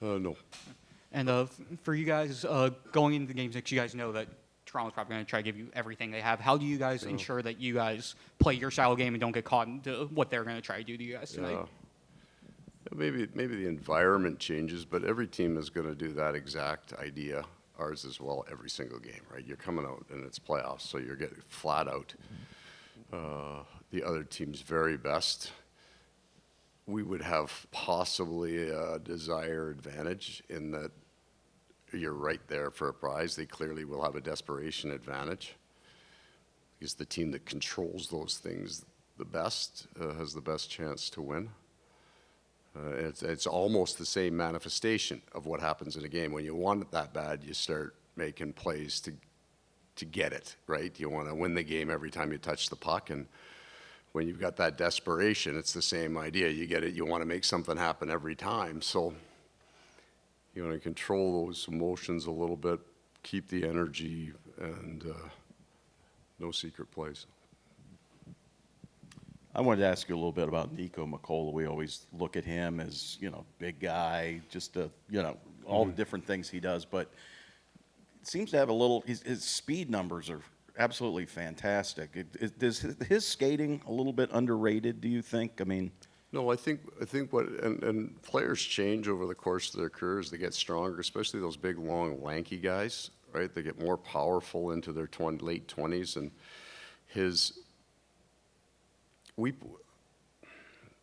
No. And for you guys, going into the games next, you guys know that Toronto's probably going to try to give you everything they have. How do you guys ensure that you guys play your style game and don't get caught into what they're going to try to do to you guys tonight? Maybe the environment changes, but every team is going to do that exact idea. Ours as well, every single game, right? You're coming out and it's playoffs, so you're getting flat out the other team's very best. We would have possibly a desire advantage in that you're right there for a prize. They clearly will have a desperation advantage because the team that controls those things the best has the best chance to win. It's almost the same manifestation of what happens in a game. When you want it that bad, you start making plays to get it, right? You want to win the game every time you touch the puck, and when you've got that desperation, it's the same idea. You get it, you want to make something happen every time. So you want to control those emotions a little bit, keep the energy, and no secret plays. I wanted to ask you a little bit about Niko Mikkola. We always look at him as, big guy, just all the different things he does, but it seems to have his speed numbers are absolutely fantastic. Is his skating a little bit underrated, do you think? I mean, no, I think and players change over the course of their careers. They get stronger, especially those big, long, lanky guys, right? They get more powerful into their late 20s, and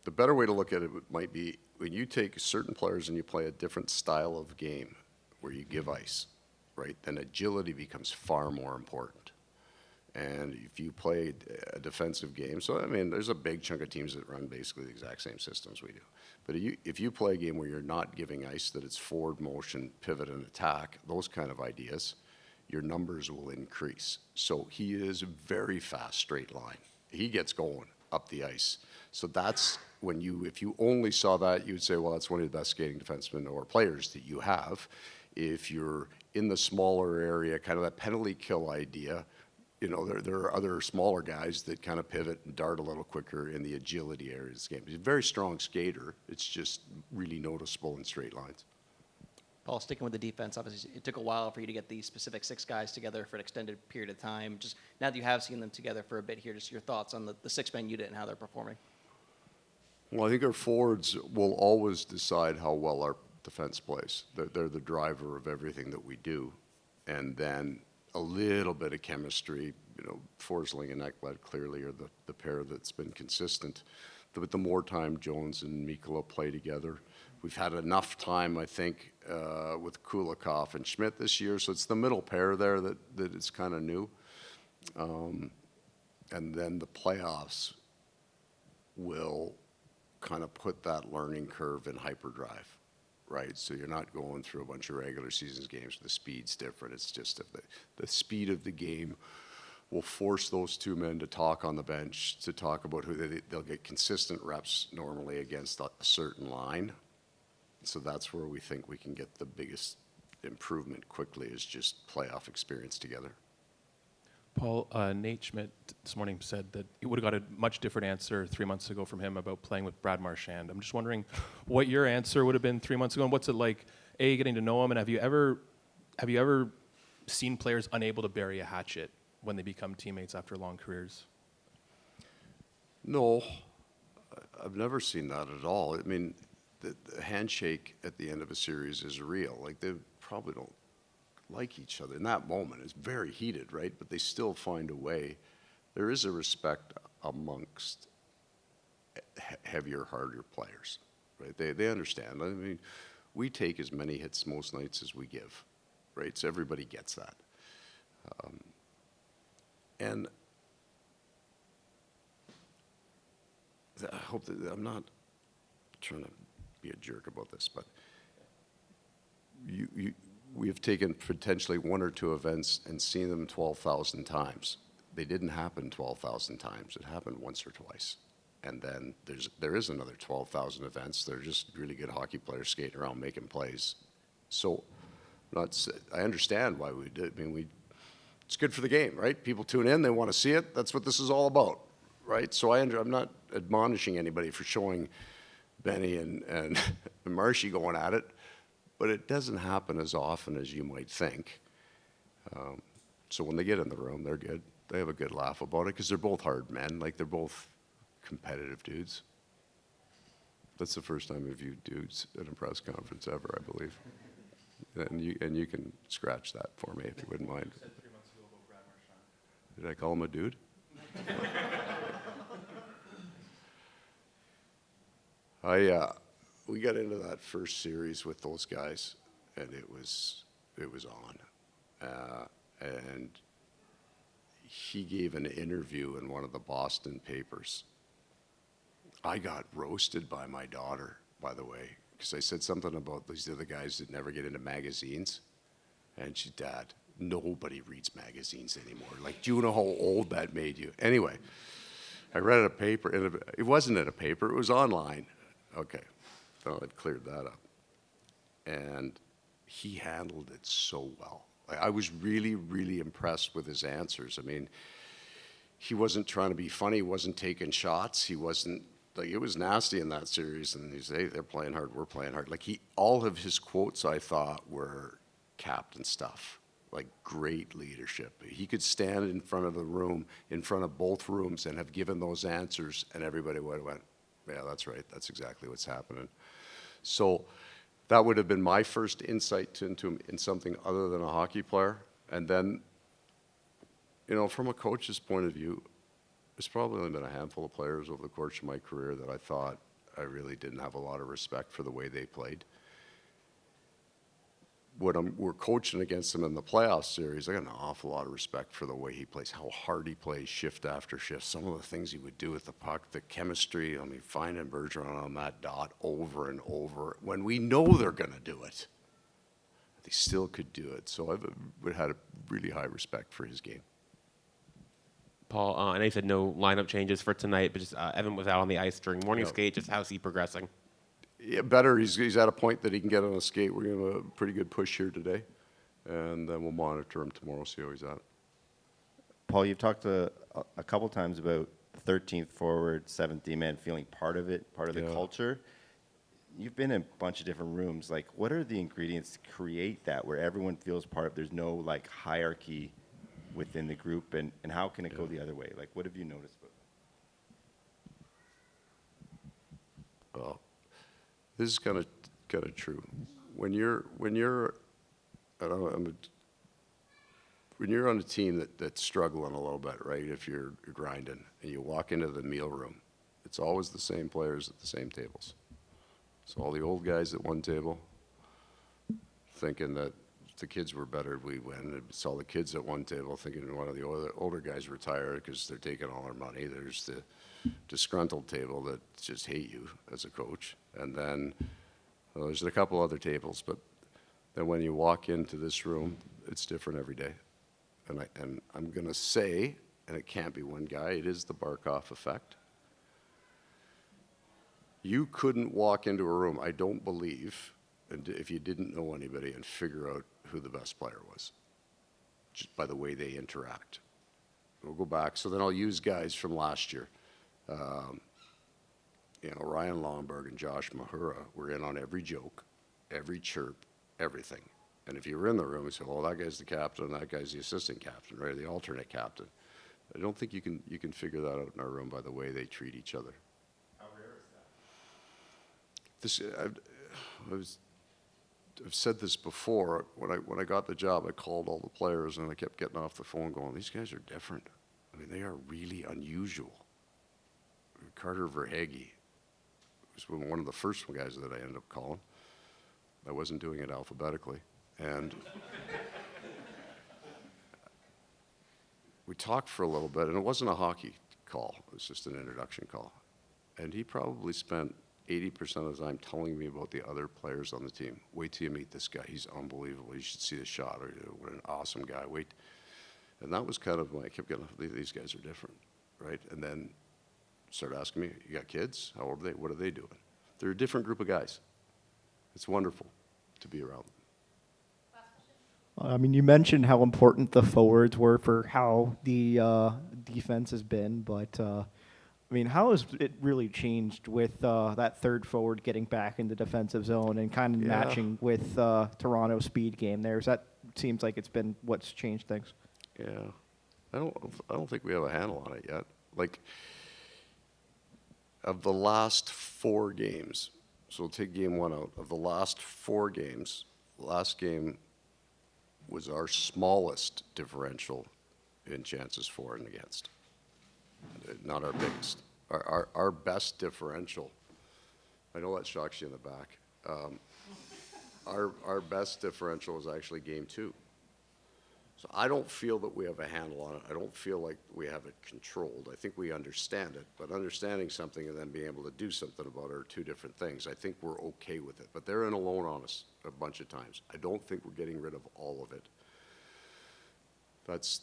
the better way to look at it might be when you take certain players and you play a different style of game where you give ice, right? Then agility becomes far more important. And if you play a defensive game, so I mean, there's a big chunk of teams that run basically the exact same systems we do. But if you play a game where you're not giving ice, that it's forward motion, pivot, and attack, those kind of ideas, your numbers will increase. So he is a very fast straight line. He gets going up the ice. So that's when if you only saw that, you would say, well, that's one of the best skating defensemen or players that you have. If you're in the smaller area, kind of that penalty kill idea, there are other smaller guys that kind of pivot and dart a little quicker in the agility area of this game. He's a very strong skater. It's just really noticeable in straight lines. Paul, sticking with the defense, obviously it took a while for you to get these specific 6 guys together for an extended period of time. Just now that you have seen them together for a bit here, just your thoughts on the 6-man unit and how they're performing. Well, I think our forwards will always decide how well our defense plays. They're the driver of everything that we do. And then a little bit of chemistry, Forsling and Ekblad clearly are the pair that's been consistent. But the more time Jones and Mikkola play together, we've had enough time, I think, with Kulikov and Schmidt this year. So it's the middle pair there that it's kind of new. And then the playoffs will kind of put that learning curve in hyperdrive, right? So you're not going through a bunch of regular seasons games. The speed's different. It's just the speed of the game will force those 2 men to talk on the bench, to talk about who they'll get consistent reps normally against a certain line. So that's where we think we can get the biggest improvement quickly, is just playoff experience together. Paul, Nate Schmidt this morning said that he would have got a much different answer 3 months ago from him about playing with Brad Marchand. I'm just wondering what your answer would have been 3 months ago, and what's it like, getting to know him, and have you ever seen players unable to bury a hatchet when they become teammates after long careers? No, I've never seen that at all. I mean, the handshake at the end of a series is real. Like, they probably don't like each other in that moment. It's very heated, right? But they still find a way. There is a respect amongst heavier, harder players, right? They understand. I mean, we take as many hits most nights as we give, right? So everybody gets that. And I hope that I'm not trying to be a jerk about this, but we have taken potentially 1 or 2 events and seen them 12,000 times. They didn't happen 12,000 times. It happened once or twice. And then there is another 12,000 events. They're just really good hockey players skating around making plays. So I understand why we did. I mean, it's good for the game, right? People tune in, they want to see it. That's what this is all about, right? So I'm not admonishing anybody for showing Benny and Marshy going at it. but it doesn't happen as often as you might think. So when they get in the room, they're good. They have a good laugh about it because they're both hard men. Like, they're both competitive dudes. That's the first time I've viewed dudes at a press conference ever, I believe. And you can scratch that for me if you wouldn't mind. You said 3 months ago about Brad Marchand. Did I call him a dude? We got into that first series with those guys, and it was on. And he gave an interview in one of the Boston papers. I got roasted by my daughter, by the way, because I said something about these other guys that never get into magazines. And she, Dad, nobody reads magazines anymore. Like, do you know how old that made you? Anyway, I read a paper, and it wasn't in a paper, it was online. Okay, well, I'd cleared that up. And he handled it so well. I was really, really impressed with his answers. I mean, he wasn't trying to be funny, he wasn't taking shots, he wasn't, like, it was nasty in that series, and he's, hey, they're playing hard, we're playing hard. Like, all of his quotes, I thought, were captain stuff, like great leadership. He could stand in front of the room, in front of both rooms, and have given those answers, and everybody would have went, yeah, that's right, that's exactly what's happening. So that would have been my first insight into him in something other than a hockey player. And then, you know, from a coach's point of view, there's probably only been a handful of players over the course of my career that I thought I really didn't have a lot of respect for the way they played. When we're coaching against him in the playoff series, I got an awful lot of respect for the way he plays, how hard he plays shift after shift, some of the things he would do with the puck, the chemistry. I mean, finding Bergeron on that dot over and over when we know they're going to do it. They still could do it. So I've had a really high respect for his game. Paul, I know you said no lineup changes for tonight, but just Evan was out on the ice during morning Yeah. skate. Just how's he progressing? Yeah, better. He's at a point that he can get on a skate. We're going to have a pretty good push here today, and then we'll monitor him tomorrow, see how he's at. Paul, you've talked a couple times about 13th forward, 7th man feeling part of it, part of the Yeah. culture. You've been in a bunch of different rooms. Like, what are the ingredients to create that where everyone feels part of? There's no like hierarchy within the group, and how can it go the other way? Like, what have you noticed about that? Well, this is kind of true. When you're I don't know, when you're on a team that's struggling a little bit, right? If you're grinding and you walk into the meal room, it's always the same players at the same tables. So all the old guys at one table thinking that if the kids were better, we win. It's all the kids at one table thinking one of the older guys retired because they're taking all their money. There's the disgruntled table that just hate you as a coach. And then there's a couple other tables, but then when you walk into this room, it's different every day. And I'm going to say, and it can't be one guy, it is the Barkov effect. You couldn't walk into a room, I don't believe, and if you didn't know anybody, and figure out who the best player was, just by the way they interact. We'll go back, so then I'll use guys from last year. You know, Ryan Lomberg and Josh Mahura were in on every joke, every chirp, everything. And if you were in the room, you say, "Oh, that guy's the captain, that guy's the assistant captain, right? The alternate captain." I don't think you can figure that out in our room by the way they treat each other. How rare is that? I've said this before. When I got the job, I called all the players and I kept getting off the phone going, "These guys are different. I mean, they are really unusual." Carter Verhaeghe was one of the first guys that I ended up calling. I wasn't doing it alphabetically. And we talked for a little bit, and it wasn't a hockey call. It was just an introduction call. And he probably spent 80% of the time telling me about the other players on the team. Wait till you meet this guy. He's unbelievable. You should see the shot. Or what an awesome guy. Wait. And that was kind of when I kept getting, these guys are different, right? And then started asking me, you got kids? How old are they? What are they doing? They're a different group of guys. It's wonderful to be around them. I mean, you mentioned how important the forwards were for how the defense has been, but I mean, how has it really changed with that third forward getting back in the defensive zone and kind of Yeah. matching with Toronto's speed game there? That seems like it's been what's changed things. Yeah, I don't think we have a handle on it yet. Like, of the last 4 games, so we'll take game 1 out. Of the last 4 games, last game was our smallest differential in chances for and against. Not our biggest. Our best differential, I know that shocks you in the back. Our best differential was actually game 2. So I don't feel that we have a handle on it. I don't feel like we have it controlled. I think we understand it, but understanding something and then being able to do something about it are 2 different things. I think we're okay with it, but they're in alone on us a bunch of times. I don't think we're getting rid of all of it. That's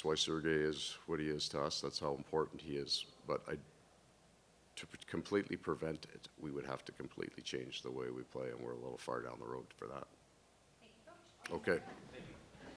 why Sergei is what he is to us. That's how important he is. But to completely prevent it, we would have to completely change the way we play, and we're a little far down the road for that. Okay.